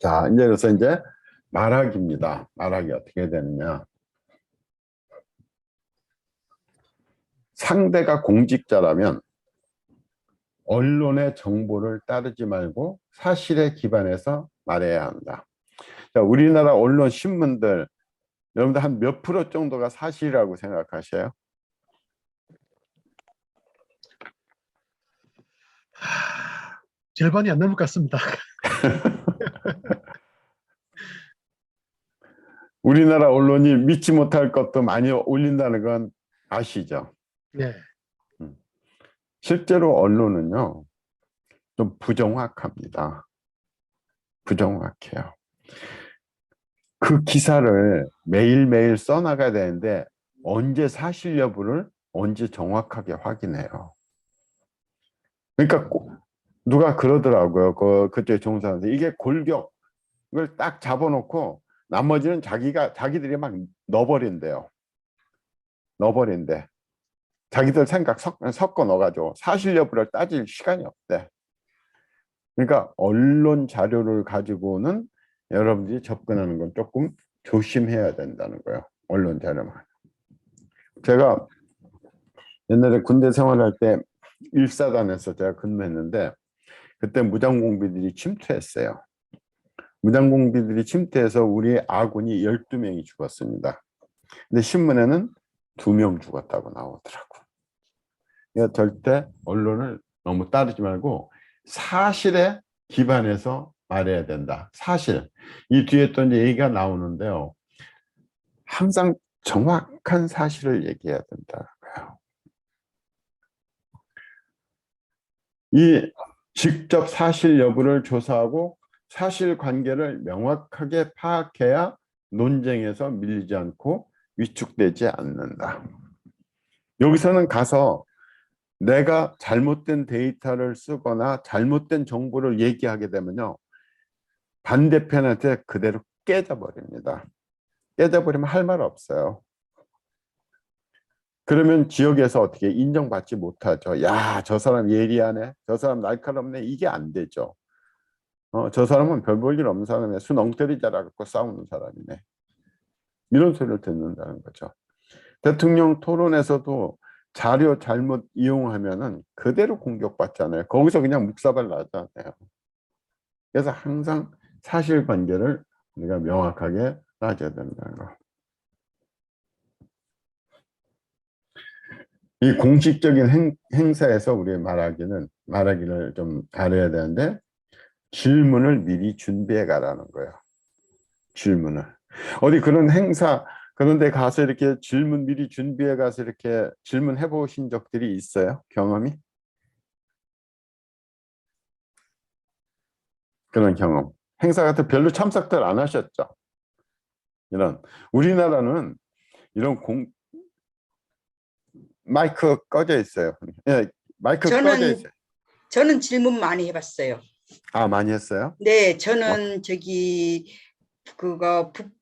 자, 이제 그래서 이제 말하기입니다. 말하기 어떻게 되느냐. 상대가 공직자라면 언론의 정보를 따르지 말고 사실에 기반해서 말해야 한다. 자, 우리나라 언론 신문들, 여러분들 한 몇 프로 정도가 사실이라고 생각하셔요? 절반이 안 넘을 것 같습니다. 우리나라 언론이 믿지 못할 것도 많이 올린다는 건 아시죠? 네. 실제로 언론은요, 좀 부정확합니다. 부정확해요. 그 기사를 매일매일 써나가야 되는데 언제 사실 여부를 언제 정확하게 확인해요. 그러니까 누가 그러더라고요. 그때 종사하는데 이게 골격을 딱 잡아놓고 나머지는 자기들이 막 넣어버린대요. 넣어버린대. 자기들 생각 섞어 넣어가지고 사실 여부를 따질 시간이 없대. 그러니까 언론 자료를 가지고는 여러분들이 접근하는 건 조금 조심해야 된다는 거예요. 언론 자료만. 제가 옛날에 군대 생활할 때 1사단에서 제가 근무했는데 그때 무장공비들이 침투했어요. 무장공비들이 침투해서 우리 아군이 12명이 죽었습니다. 근데 신문에는 2명 죽었다고 나오더라고. 그러니까 절대 언론을 너무 따르지 말고 사실에 기반해서 말해야 된다. 사실. 이 뒤에 또 이제 얘기가 나오는데요. 항상 정확한 사실을 얘기해야 된다고요. 이 직접 사실 여부를 조사하고 사실관계를 명확하게 파악해야 논쟁에서 밀리지 않고 위축되지 않는다. 여기서는 가서 내가 잘못된 데이터를 쓰거나 잘못된 정보를 얘기하게 되면요, 반대편한테 그대로 깨져버립니다. 깨져버리면 할 말 없어요. 그러면 지역에서 어떻게 인정받지 못하죠. 야, 저 사람 예리하네, 저 사람 날카롭네, 이게 안 되죠. 저 사람은 별 볼 일 없는 사람이네, 순 엉터리 자라갖고 싸우는 사람이네, 이런 소리를 듣는다는 거죠. 대통령 토론에서도 자료 잘못 이용하면은 그대로 공격받잖아요. 거기서 그냥 묵사발 나잖아요. 그래서 항상 사실관계를 우리가 명확하게 따져야 된다는 거. 이 공식적인 행사에서 우리 말하기를 좀 잘해야 되는데, 질문을 미리 준비해 가라는 거예요. 질문을. 어디 그런 행사, 그런 데 가서 이렇게 질문 미리 준비해 가서 이렇게 질문해 보신 적들이 있어요? 경험이? 그런 경험. 행사 같은 별로 참석들 안 하셨죠? 우리나라는 이런 마이크 꺼져 있어요. 예, 마이크 꺼져 있어요. 저는 질문 많이 해봤어요. 아, 많이 했어요? 네, 저는 저기 그거 북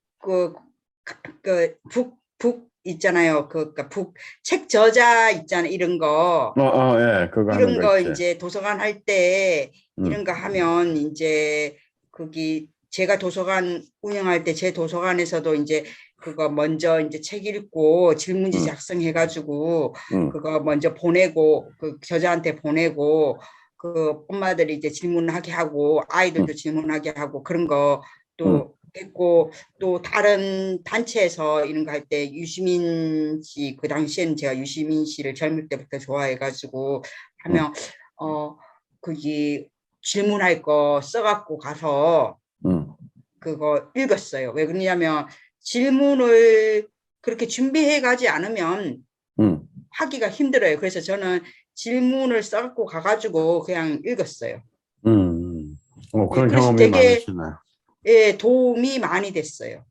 있잖아요. 북 책 저자 있잖아요. 이런 거. 예, 그거 하는 이런 거 거 있지. 이제 도서관 할 때 이런 거 하면 이제 거기 제가 도서관 운영할 때 제 도서관에서도 이제 그거 먼저 이제 책 읽고 질문지 작성해가지고 그거 먼저 보내고 그 저자한테 보내고 그 엄마들이 이제 질문하게 하고 아이들도 질문하게 하고 그런 거 또 했고, 또 다른 단체에서 이런 거 할 때 유시민 씨, 그 당시에는 제가 유시민 씨를 젊을 때부터 좋아해가지고 하면 거기 질문할 거 써갖고 가서 그거 읽었어요. 왜 그러냐면 질문을 그렇게 준비해 가지 않으면 하기가 힘들어요. 그래서 저는 질문을 써갖고 가가지고 그냥 읽었어요. 그런 그래서 경험이 되게 많으시나요? 예, 도움이 많이 됐어요.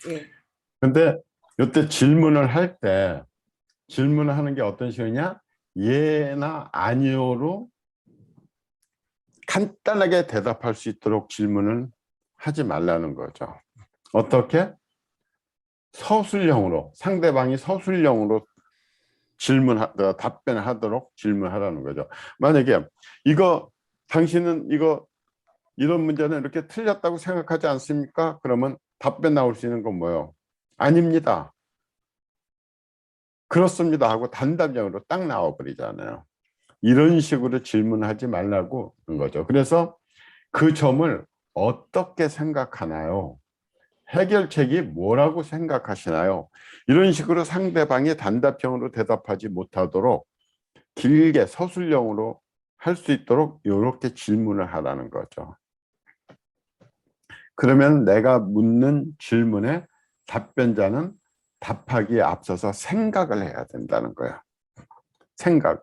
예. 근데 이때 질문을 할 때 질문을 하는 게 어떤 식이냐? 예나 아니요로 간단하게 대답할 수 있도록 질문을 하지 말라는 거죠. 어떻게? 서술형으로, 상대방이 서술형으로 답변을 하도록 질문하라는 거죠. 만약에 당신은 이거 이런 문제는 이렇게 틀렸다고 생각하지 않습니까? 그러면 답변 나올 수 있는 건 뭐예요? 아닙니다. 그렇습니다 하고 단답형으로 딱 나와버리잖아요. 이런 식으로 질문하지 말라고 하는 거죠. 그래서 그 점을 어떻게 생각하나요? 해결책이 뭐라고 생각하시나요? 이런 식으로 상대방이 단답형으로 대답하지 못하도록 길게 서술형으로 할 수 있도록 이렇게 질문을 하라는 거죠. 그러면 내가 묻는 질문에 답변자는 답하기에 앞서서 생각을 해야 된다는 거예요. 생각을.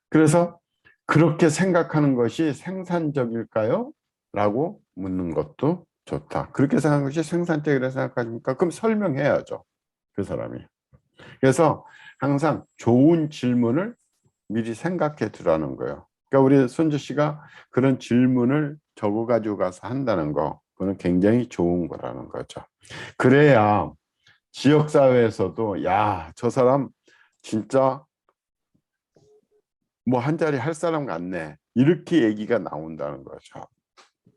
그래서 그렇게 생각하는 것이 생산적일까요? 라고 묻는 것도 좋다. 그렇게 생각하는 것이 생산적이라고 생각하십니까? 그럼 설명해야죠. 그 사람이. 그래서 항상 좋은 질문을 미리 생각해 두라는 거예요. 그러니까 우리 손주 씨가 그런 질문을 적어 가지고 가서 한다는 거, 그건 굉장히 좋은 거라는 거죠. 그래야 지역사회에서도 야, 저 사람 진짜 뭐 한 자리 할 사람 같네, 이렇게 얘기가 나온다는 거죠.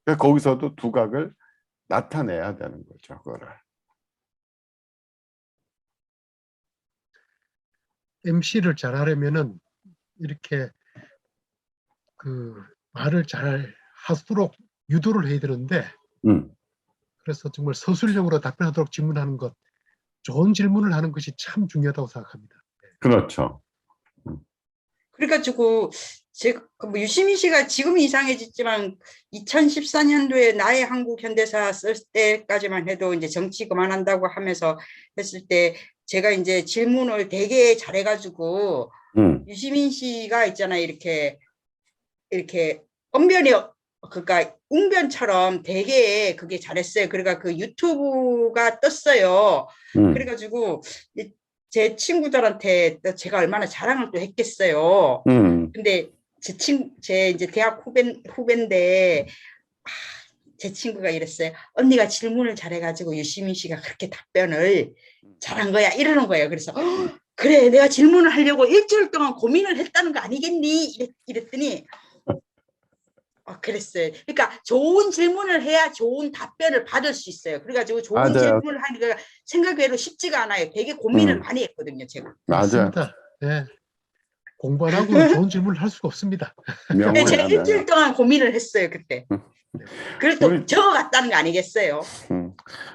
그러니까 거기서도 두각을 나타내야 되는 거죠. 그거를. MC를 잘하려면은 이렇게 그 말을 잘 하도록 유도를 해야 되는데, 그래서 정말 서술형으로 답변하도록 질문하는 것, 좋은 질문을 하는 것이 참 중요하다고 생각합니다. 그렇죠. 그래가지고 제가 뭐 유시민 씨가 지금 이상해졌지만 2014년도에 나의 한국 현대사 쓸 때까지만 해도 이제 정치 그만한다고 하면서 했을 때 제가 이제 질문을 되게 잘해가지고 유시민 씨가 있잖아요, 이렇게 언변이, 그러니까 웅변처럼 되게 그게 잘했어요. 그러니까 그 유튜브가 떴어요. 그래가지고 제 친구들한테 제가 얼마나 자랑을 또 했겠어요. 근데 제 이제 대학 후배인데, 제 친구가 이랬어요. 언니가 질문을 잘해가지고 유시민 씨가 그렇게 답변을 잘한 거야, 이러는 거예요. 그래서 그래, 내가 질문을 하려고 일주일 동안 고민을 했다는 거 아니겠니? 이랬더니 그랬어요. 그러니까 좋은 질문을 해야 좋은 답변을 받을 수 있어요. 그래가지고 좋은 맞아요. 질문을 하니까 생각 외로 쉽지가 않아요. 되게 고민을 많이 했거든요, 제가. 맞습니다. 네. 공부 안 하고는 좋은 질문을 할 수가 없습니다. 네, 제가 명언이야, 일주일 명언. 동안 고민을 했어요, 그때. 그래도 우리- 적어갔다는 거 아니겠어요?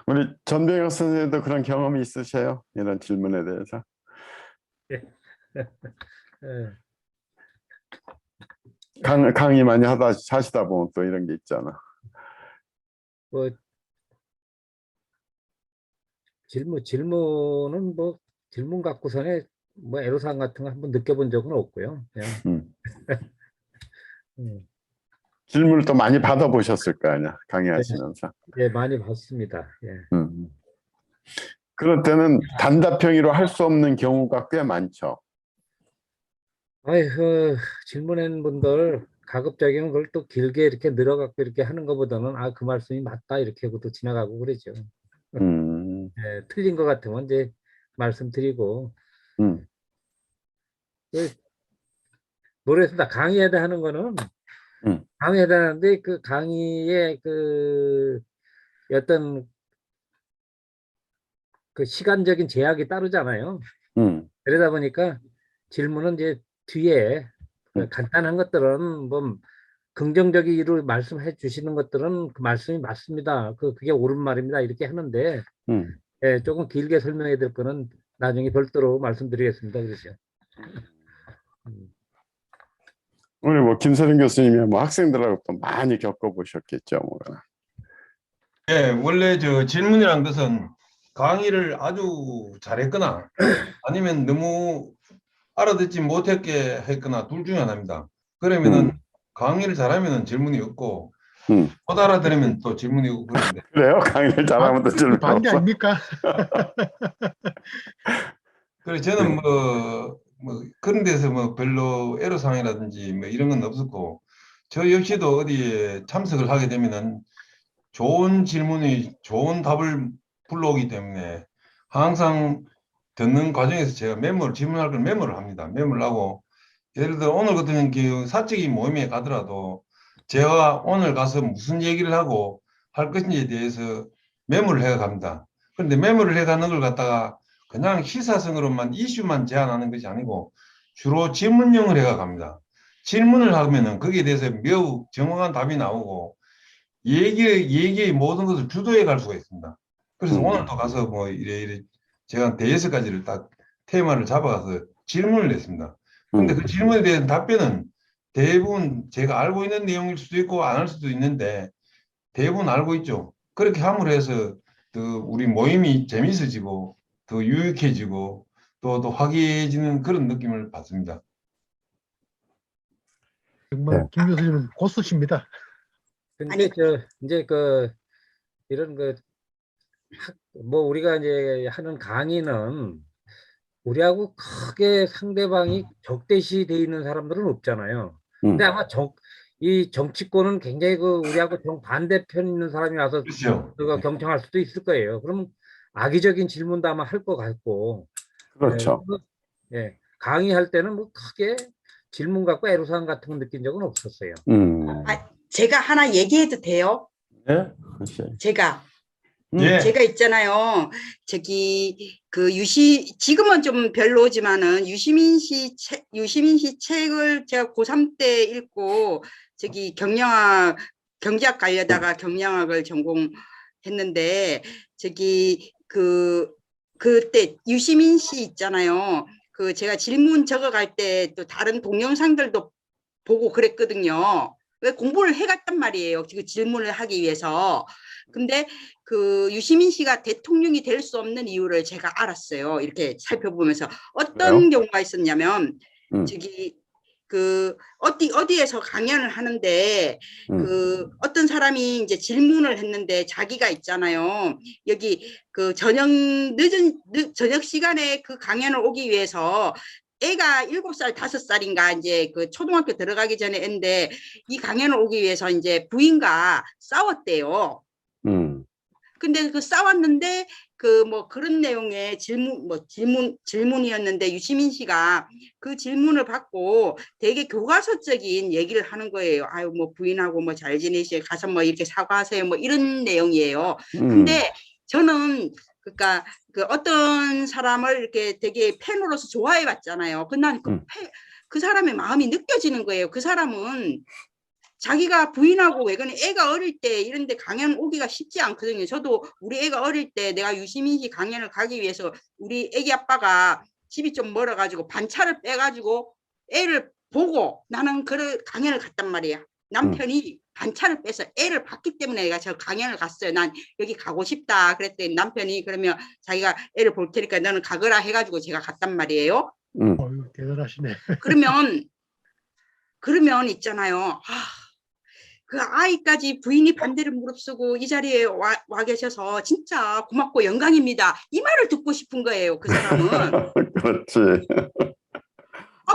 우리 전병혁 선생님도 그런 경험이 있으세요? 이런 질문에 대해서? 강의 많이 하시다 보면 또 이런 게 있잖아. 뭐 질문은 뭐 질문 갖고서는 뭐 애로사항 같은 거 한번 느껴본 적은 없고요. 그냥 질문을 또 많이 받아보셨을 거 아니야, 강의하시면서. 예, 많이 봤습니다. 예. 그럴 때는 단답형으로 할 수 없는 경우가 꽤 많죠. 아이고, 질문한 분들 가급적이면 그걸 또 길게 이렇게 늘어갖고 이렇게 하는 것보다는 그 말씀이 맞다 이렇게 하고 또 지나가고 그러죠. 예, 틀린 것 같으면 이제 말씀드리고 모르겠습니다. 강의에다 하는 거는 강의에다 하는데 그 강의에 그 어떤 그 시간적인 제약이 따르잖아요. 그러다 보니까 질문은 이제 뒤에 간단한 것들은 뭐 긍정적으로 말씀해 주시는 것들은 그 말씀이 맞습니다. 그게 옳은 말입니다. 이렇게 하는데 예, 조금 길게 설명해 드릴 거는 나중에 별도로 말씀드리겠습니다. 그러죠. 우리 뭐 김서림 교수님이 뭐 학생들하고 또 많이 겪어보셨겠죠, 뭐. 예, 원래 저 질문이란 것은 강의를 아주 잘했거나 아니면 너무 알아듣지 못했게 했거나 둘 중에 하나입니다. 그러면은 강의를 잘하면은 질문이 없고 못 알아들으면 또 질문이 없고 그런데. 그래요? 강의를 잘하면 또 질문이 반대 없어? 아닙니까? 그래서 저는 뭐 그런 데서 뭐 별로 애로사항이라든지 뭐 이런 건 없었고, 저 역시도 어디에 참석을 하게 되면은 좋은 질문이 좋은 답을 불러오기 때문에 항상 듣는 과정에서 제가 질문할 걸 메모를 합니다. 메모를 하고, 예를 들어 오늘 같은 그 사적인 모임에 가더라도 제가 오늘 가서 무슨 얘기를 하고 할 것인지에 대해서 메모를 해 갑니다. 그런데 메모를 해 가는 걸 갖다가 그냥 시사성으로만 이슈만 제안하는 것이 아니고 주로 질문형을 해 갑니다. 질문을 하면은 거기에 대해서 매우 정확한 답이 나오고 얘기의 모든 것을 주도해 갈 수가 있습니다. 그래서 오늘도 가서 뭐 이래 제가 대여섯 가지를 딱 테마를 잡아가서 질문을 냈습니다. 근데 그 질문에 대한 답변은 대부분 제가 알고 있는 내용일 수도 있고 안 할 수도 있는데 대부분 알고 있죠. 그렇게 함으로 해서 더 우리 모임이 재밌어지고 더 유익해지고 또 화기해지는 그런 느낌을 받습니다. 정말 김 교수님은 고수십니다. 근데 이제 이런 뭐 우리가 이제 하는 강의는 우리하고 크게 상대방이 적대시 돼 있는 사람들은 없잖아요. 근데 아마 이 정치권은 굉장히 우리하고 정반대편 있는 사람이 와서 그렇죠. 경청할 수도 있을 거예요. 그러면 악의적인 질문도 아마 할 것 같고. 그렇죠. 예, 강의할 때는 뭐 크게 질문 갖고 애로사항 같은 거 느낀 적은 없었어요. 제가 하나 얘기해도 돼요? 네? 제가 예. 제가 있잖아요. 지금은 좀 별로지만은 유시민 씨 책을 제가 고3 때 읽고 경제학 가려다가 경영학을 전공했는데 그때 유시민 씨 있잖아요. 제가 질문 적어갈 때 또 다른 동영상들도 보고 그랬거든요. 왜 공부를 해갔단 말이에요. 그 질문을 하기 위해서. 근데 유시민 씨가 대통령이 될 수 없는 이유를 제가 알았어요. 이렇게 살펴보면서 어떤 경우가 있었냐면 어디에서 강연을 하는데 어떤 사람이 이제 질문을 했는데 자기가 있잖아요. 여기 저녁 시간에 그 강연을 오기 위해서 애가 7살, 5살인가 이제 초등학교 들어가기 전에 애인데 이 강연을 오기 위해서 이제 부인과 싸웠대요. 근데 싸웠는데 뭐 그런 내용의 질문이었는데 유시민 씨가 그 질문을 받고 되게 교과서적인 얘기를 하는 거예요. 아유, 뭐 부인하고 뭐 잘 지내시, 가서 뭐 이렇게 사과하세요. 뭐 이런 내용이에요. 근데 저는 그러니까 어떤 사람을 이렇게 되게 팬으로서 좋아해 봤잖아요. 난 그 사람의 마음이 느껴지는 거예요. 그 사람은 자기가 부인하고 외근에 애가 어릴 때 이런 데 강연 오기가 쉽지 않거든요. 저도 우리 애가 어릴 때 내가 유시민 씨 강연을 가기 위해서 우리 애기 아빠가 집이 좀 멀어가지고 반차를 빼가지고 애를 보고 나는 그 강연을 갔단 말이야. 남편이 반차를 빼서 애를 봤기 때문에 내가 저 강연을 갔어요. 난 여기 가고 싶다 그랬더니 남편이 그러면 자기가 애를 볼 테니까 너는 가거라 해가지고 제가 갔단 말이에요. 어휴, 대단하시네. 그러면 있잖아요. 그 아이까지 부인이 반대를 무릅쓰고 이 자리에 와 계셔서 진짜 고맙고 영광입니다. 이 말을 듣고 싶은 거예요. 그 사람은. 그렇지.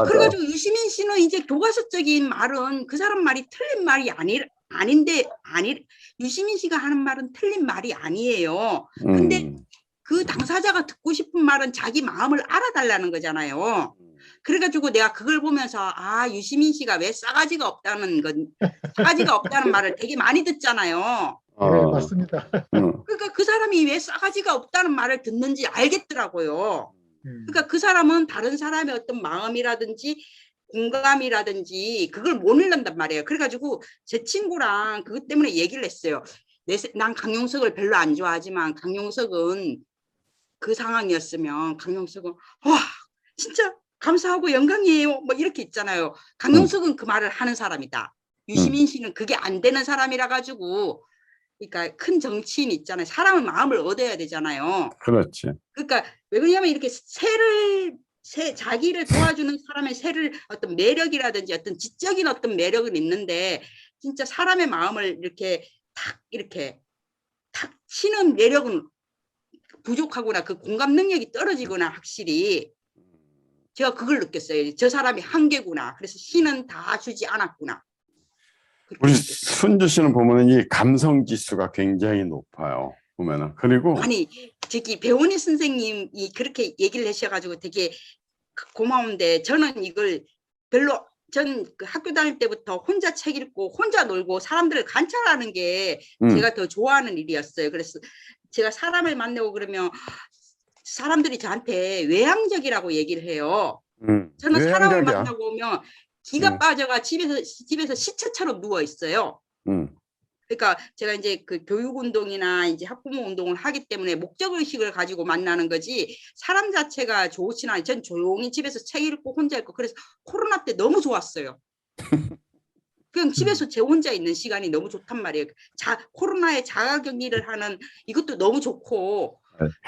그래가지고 유시민 씨는 이제 교과서적인 말은 그 사람 말이 틀린 말이 아닌데 유시민 씨가 하는 말은 틀린 말이 아니에요. 근데 그 당사자가 듣고 싶은 말은 자기 마음을 알아달라는 거잖아요. 그래가지고 내가 그걸 보면서 유시민 씨가 왜 싸가지가 없다는 말을 되게 많이 듣잖아요. 네, 맞습니다. 그러니까 그 사람이 왜 싸가지가 없다는 말을 듣는지 알겠더라고요. 그러니까 그 사람은 다른 사람의 어떤 마음이라든지 공감이라든지 그걸 못 읽는단 말이에요. 그래가지고 제 친구랑 그것 때문에 얘기를 했어요. 난 강용석을 별로 안 좋아하지만 강용석은 그 상황이었으면 강용석은 와 진짜 감사하고 영광이에요. 뭐 이렇게 있잖아요. 강용석은 그 말을 하는 사람이다. 유시민 씨는 그게 안 되는 사람이라 가지고 그러니까 큰 정치인 있잖아요. 사람의 마음을 얻어야 되잖아요. 그렇지. 그러니까 왜 그러냐면 이렇게 자기를 도와주는 사람의 어떤 매력이라든지 어떤 지적인 어떤 매력은 있는데 진짜 사람의 마음을 이렇게 탁 치는 매력은 부족하구나. 그 공감 능력이 떨어지거나 확실히 제가 그걸 느꼈어요. 저 사람이 한계구나. 그래서 신은 다 주지 않았구나. 우리 순주 씨는 보면은 이 감성 지수가 굉장히 높아요. 보면은 그리고 아니 배원희 선생님이 그렇게 얘기를 하셔가지고 되게 고마운데 저는 이걸 별로 전 그 학교 다닐 때부터 혼자 책 읽고 혼자 놀고 사람들을 관찰하는 게 제가 더 좋아하는 일이었어요. 그래서 제가 사람을 만나고 그러면 사람들이 저한테 외향적이라고 얘기를 해요. 저는 사람을 외향적이야. 만나고 오면 기가 빠져가 집에서 시체처럼 누워 있어요. 그러니까 제가 이제 그 교육 운동이나 이제 학부모 운동을 하기 때문에 목적 의식을 가지고 만나는 거지 사람 자체가 좋지는 않아요. 전 조용히 집에서 책 읽고 혼자 읽고 그래서 코로나 때 너무 좋았어요. 그냥 집에서 제 혼자 있는 시간이 너무 좋단 말이에요. 코로나에 자가격리를 하는 이것도 너무 좋고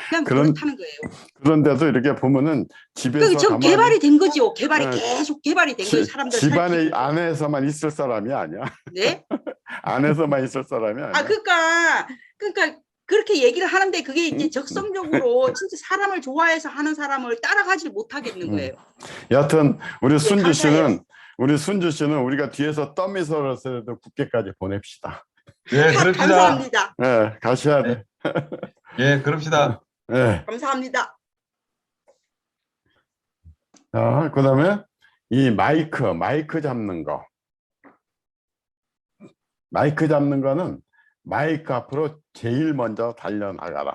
그냥 그렇다는 거예요. 그런데도 이렇게 보면은 집에서 전 개발이 된 거죠. 계속 개발이 된 거예요. 사람들 집안에 안에서만 있을 사람이 아니야. 네? 안에서만 있을 사람이 아니야. 그러니까 그렇게 얘기를 하는데 그게 이제 적성적으로 진짜 사람을 좋아해서 하는 사람을 따라가지 못하겠는 거예요. 여하튼 우리 순주 감사해요. 씨는 우리가 뒤에서 떠미 서라도 국회까지 보냅시다. 예, 그럽시다. 감사합니다. 네, 가셔야 돼. 예, 그럽시다. 네. 감사합니다. 자, 그다음에 이 마이크 잡는 거. 마이크 잡는 거는 마이크 앞으로 제일 먼저 달려나가라.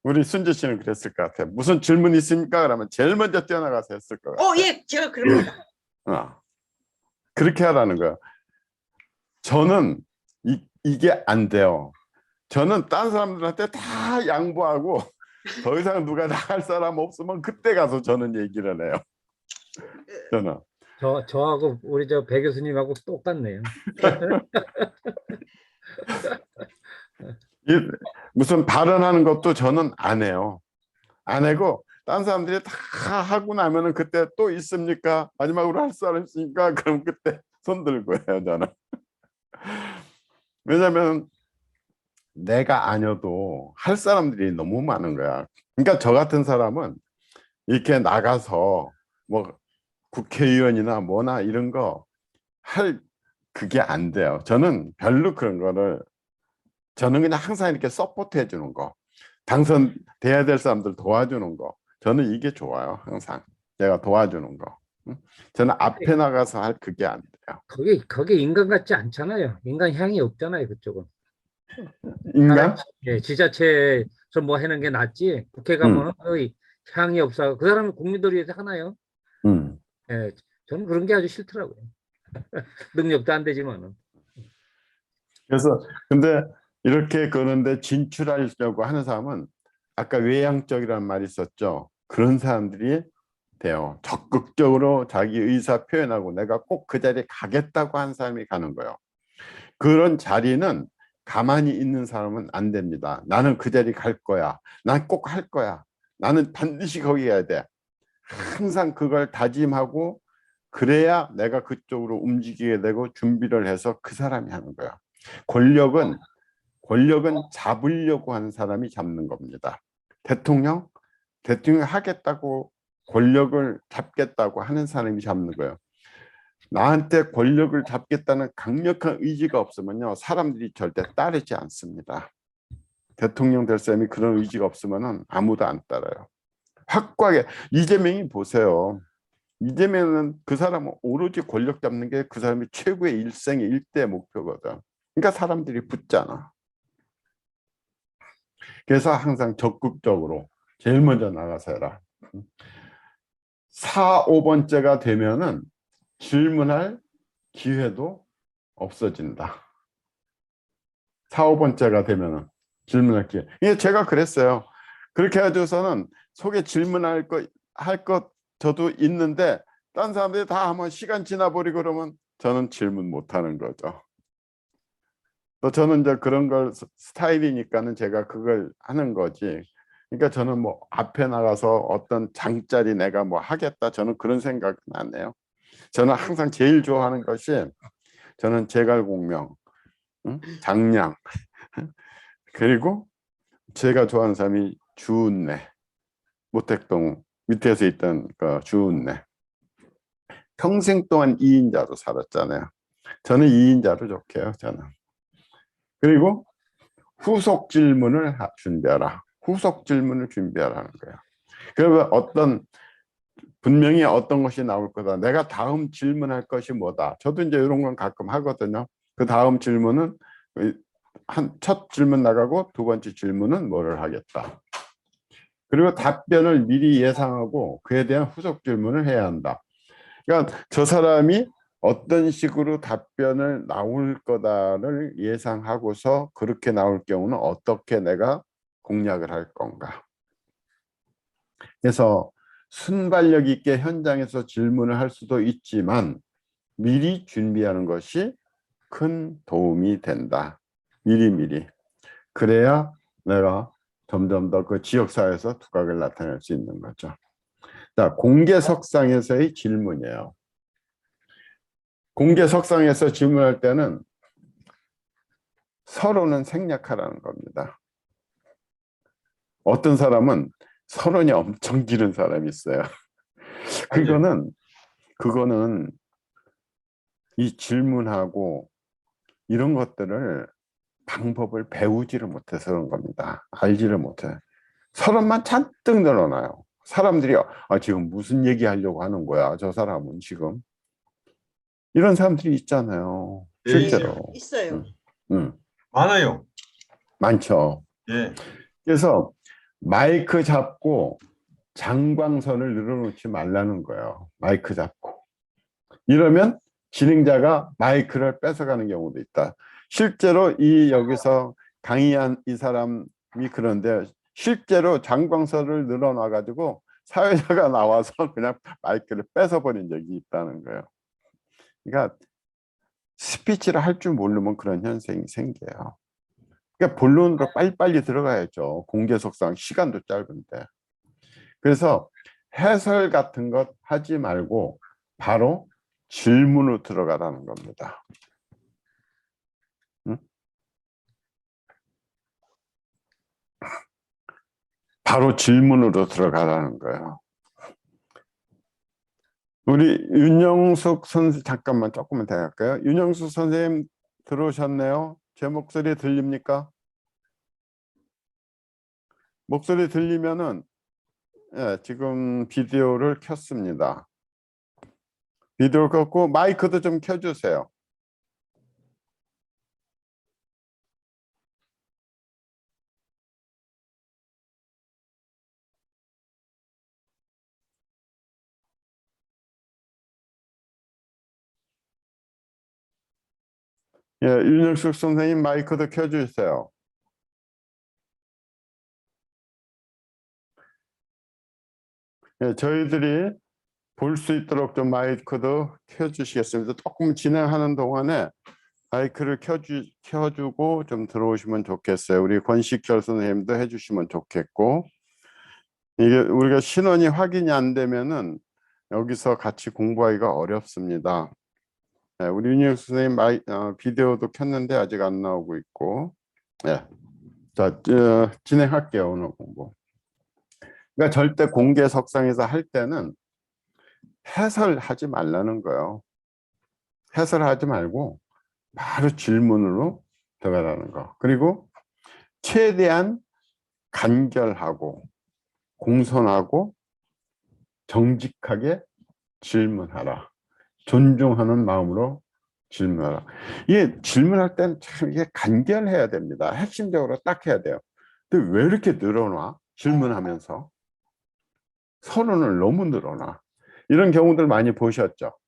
우리 순주 씨는 그랬을 것 같아요. 무슨 질문 있습니까? 그러면 제일 먼저 뛰어나가서 했을 것 같아요. 예, 제가 그럽니다. 그렇게 하라는 거예요. 저는 이게 안 돼요. 저는 딴 사람들한테 다 양보하고 더 이상 누가 나갈 사람 없으면 그때 가서 저는 얘기를 해요. 저는. 저하고 우리 배 교수님하고 똑같네요. 무슨 발언하는 것도 저는 안 해요. 안 하고 딴 사람들이 다 하고 나면은 그때 또 있습니까? 마지막으로 할 사람 있으니까 그럼 그때 손 들고 해요, 저는. 왜냐면 내가 아니어도 할 사람들이 너무 많은 거야. 그러니까 저 같은 사람은 이렇게 나가서 뭐 국회의원이나 뭐나 이런 거 그게 안 돼요. 저는 별로 그런 거를 저는 그냥 항상 이렇게 서포트 해주는 거, 당선돼야 될 사람들 도와주는 거, 저는 이게 좋아요. 항상 제가 도와주는 거. 저는 앞에 나가서 할 그게 안 돼요. 그게 인간 같지 않잖아요. 인간 향이 없잖아요, 그쪽은. 인간? 예, 지자체에서 뭐 하는 게 낫지. 국회 가면은 거의 향이 없어. 그 사람은 국민들을 위해서 하나요? 예, 저는 그런 게 아주 싫더라고요. 능력도 안 되지만은. 그래서 근데 이렇게 그런데 진출하려고 하는 사람은 아까 외향적이라는 말이 있었죠. 그런 사람들이 돼요. 적극적으로 자기 의사 표현하고 내가 꼭 그 자리에 가겠다고 한 사람이 가는 거예요. 그런 자리는 가만히 있는 사람은 안 됩니다. 나는 그 자리 갈 거야. 난 꼭 할 거야. 나는 반드시 거기 가야 돼. 항상 그걸 다짐하고 그래야 내가 그쪽으로 움직이게 되고 준비를 해서 그 사람이 하는 거야. 권력은 잡으려고 하는 사람이 잡는 겁니다. 대통령 하겠다고 권력을 잡겠다고 하는 사람이 잡는 거예요. 나한테 권력을 잡겠다는 강력한 의지가 없으면요, 사람들이 절대 따르지 않습니다. 대통령 될 사람이 그런 의지가 없으면 아무도 안 따라요. 확고하게 이재명이 보세요. 이재명은 그 사람은 오로지 권력 잡는 게 그 사람이 최고의 일생의 일대 목표거든. 그러니까 사람들이 붙잖아. 그래서 항상 적극적으로 제일 먼저 나가서 해라. 4, 5번째가 되면은 질문할 기회도 없어진다. 4, 5번째가 되면은 질문할 기회. 이게 제가 그랬어요. 그렇게 해가지고서는 속에 질문할 것 저도 있는데 딴 사람들이 다 한번 시간 지나버리고 그러면 저는 질문 못하는 거죠. 또 저는 이제 그런 걸 스타일이니까는 제가 그걸 하는 거지. 그러니까 저는 뭐 앞에 나가서 어떤 장짜리 내가 뭐 하겠다, 저는 그런 생각은 안 해요. 저는 항상 제일 좋아하는 것이 저는 제갈공명, 장량, 그리고 제가 좋아하는 사람이 주은래, 모택동 밑에서 있던 그 주은래. 평생 동안 2인자로 살았잖아요. 저는 2인자로 좋게요. 저는. 그리고 후속 질문을 준비하라. 후속 질문을 준비하라는 거예요. 그러면 어떤 분명히 어떤 것이 나올 거다. 내가 다음 질문할 것이 뭐다. 저도 이제 이런 건 가끔 하거든요. 그 다음 질문은 첫 질문 나가고 두 번째 질문은 뭐를 하겠다. 그리고 답변을 미리 예상하고 그에 대한 후속 질문을 해야 한다. 그러니까 저 사람이 어떤 식으로 답변을 나올 거다를 예상하고서 그렇게 나올 경우는 어떻게 내가 공략을 할 건가. 그래서 순발력 있게 현장에서 질문을 할 수도 있지만 미리 준비하는 것이 큰 도움이 된다. 미리미리. 그래야 내가 점점 더 그 지역사회에서 두각을 나타낼 수 있는 거죠. 자, 공개석상에서의 질문이에요. 공개석상에서 질문할 때는 서론은 생략하라는 겁니다. 어떤 사람은 서론이 엄청 길은 사람이 있어요. 그거는 이 질문하고 이런 것들을 방법을 배우지를 못해서 그런 겁니다. 알지를 못해. 서론만 잔뜩 늘어나요. 사람들이 지금 무슨 얘기 하려고 하는 거야 저 사람은 지금. 이런 사람들이 있잖아요. 실제로. 있어요. 많아요. 많죠. 예. 그래서 마이크 잡고 장광선을 늘어놓지 말라는 거예요. 마이크 잡고. 이러면 진행자가 마이크를 뺏어가는 경우도 있다. 실제로 여기서 강의한 이 사람이 그런데 실제로 장광선을 늘어놔 가지고 사회자가 나와서 그냥 마이크를 뺏어버린 적이 있다는 거예요. 그러니까 스피치를 할 줄 모르면 그런 현상이 생겨요. 그러니까 본론으로 빨리빨리 들어가야죠. 공개석상 시간도 짧은데. 그래서 해설 같은 것 하지 말고 바로 질문으로 들어가라는 겁니다. 응? 바로 질문으로 들어가라는 거예요. 우리 윤영숙 선생 잠깐만 조금만 더 할까요? 윤영숙 선생님 들어오셨네요. 제 목소리 들립니까? 목소리 들리면은 예, 지금 비디오를 켰습니다. 비디오 켰고 마이크도 좀 켜주세요. 예, 윤영숙 선생님 마이크도 켜주세요. 예, 저희들이 볼 수 있도록 좀 마이크도 켜주시겠습니다. 조금 진행하는 동안에 마이크를 켜주고 좀 들어오시면 좋겠어요. 우리 권식결 선생님도 해주시면 좋겠고, 이게 우리가 신원이 확인이 안 되면은 여기서 같이 공부하기가 어렵습니다. 네, 우리 윤영숙 선생님 비디오도 켰는데 아직 안 나오고 있고, 네. 자, 진행할게요. 오늘 공부. 그러니까 절대 공개석상에서 할 때는 해설하지 말라는 거예요. 해설하지 말고 바로 질문으로 들어가라는 거. 그리고 최대한 간결하고 공손하고 정직하게 질문하라. 존중하는 마음으로 질문하라. 이게 질문할 때는 참 이게 간결해야 됩니다. 핵심적으로 딱 해야 돼요. 근데 왜 이렇게 늘어나? 질문하면서 서론을 너무 늘어나. 이런 경우들 많이 보셨죠?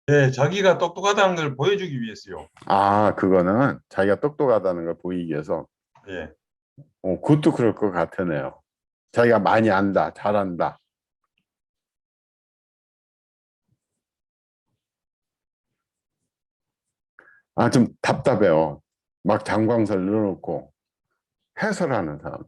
네, 자기가 똑똑하다는 걸 보여주기 위해서요. 그거는 자기가 똑똑하다는 걸 보이기 위해서. 예. 그것도 그럴 것 같으네요. 자기가 많이 안다, 잘한다. 좀 답답해요. 막 장광설 넣어놓고 해설하는 사람.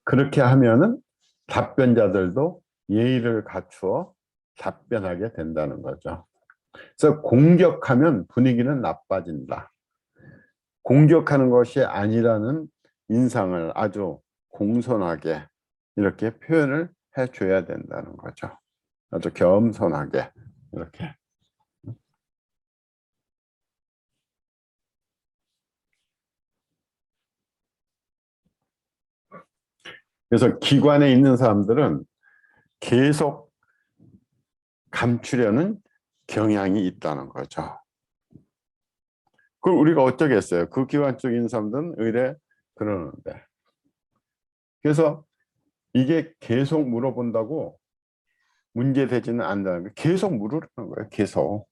그렇게 하면은 답변자들도 예의를 갖추어 답변하게 된다는 거죠. 그래서 공격하면 분위기는 나빠진다. 공격하는 것이 아니라는 인상을 아주 공손하게 이렇게 표현을 해줘야 된다는 거죠. 아주 겸손하게 이렇게. 그래서 기관에 있는 사람들은 계속 감추려는 경향이 있다는 거죠. 그걸 우리가 어쩌겠어요. 그 기관 쪽 있는 사람들은 의뢰 그러는데. 그래서 이게 계속 물어본다고 문제되지는 않는다는 거예요. 계속 물으라는 거예요. 계속.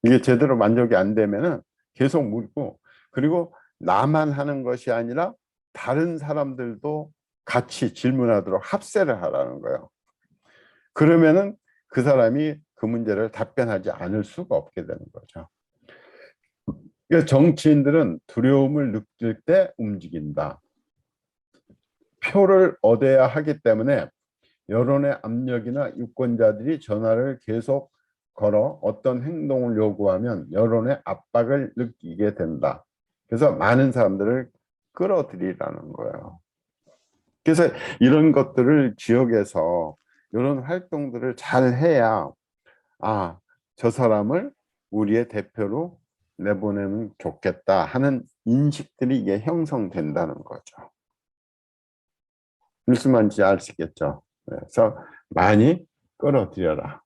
이게 제대로 만족이 안 되면은 계속 물고, 그리고 나만 하는 것이 아니라 다른 사람들도 같이 질문하도록 합세를 하라는 거예요. 그러면은 그 사람이 그 문제를 답변하지 않을 수가 없게 되는 거죠. 그러니까 정치인들은 두려움을 느낄 때 움직인다. 표를 얻어야 하기 때문에 여론의 압력이나 유권자들이 전화를 계속 걸어 어떤 행동을 요구하면 여론의 압박을 느끼게 된다. 그래서 많은 사람들을 끌어들이라는 거예요. 그래서 이런 것들을 지역에서 이런 활동들을 잘 해야, 아, 저 사람을 우리의 대표로 내보내면 좋겠다 하는 인식들이 이게 형성된다는 거죠. 무슨 말인지 아시겠죠? 그래서 많이 끌어들여라.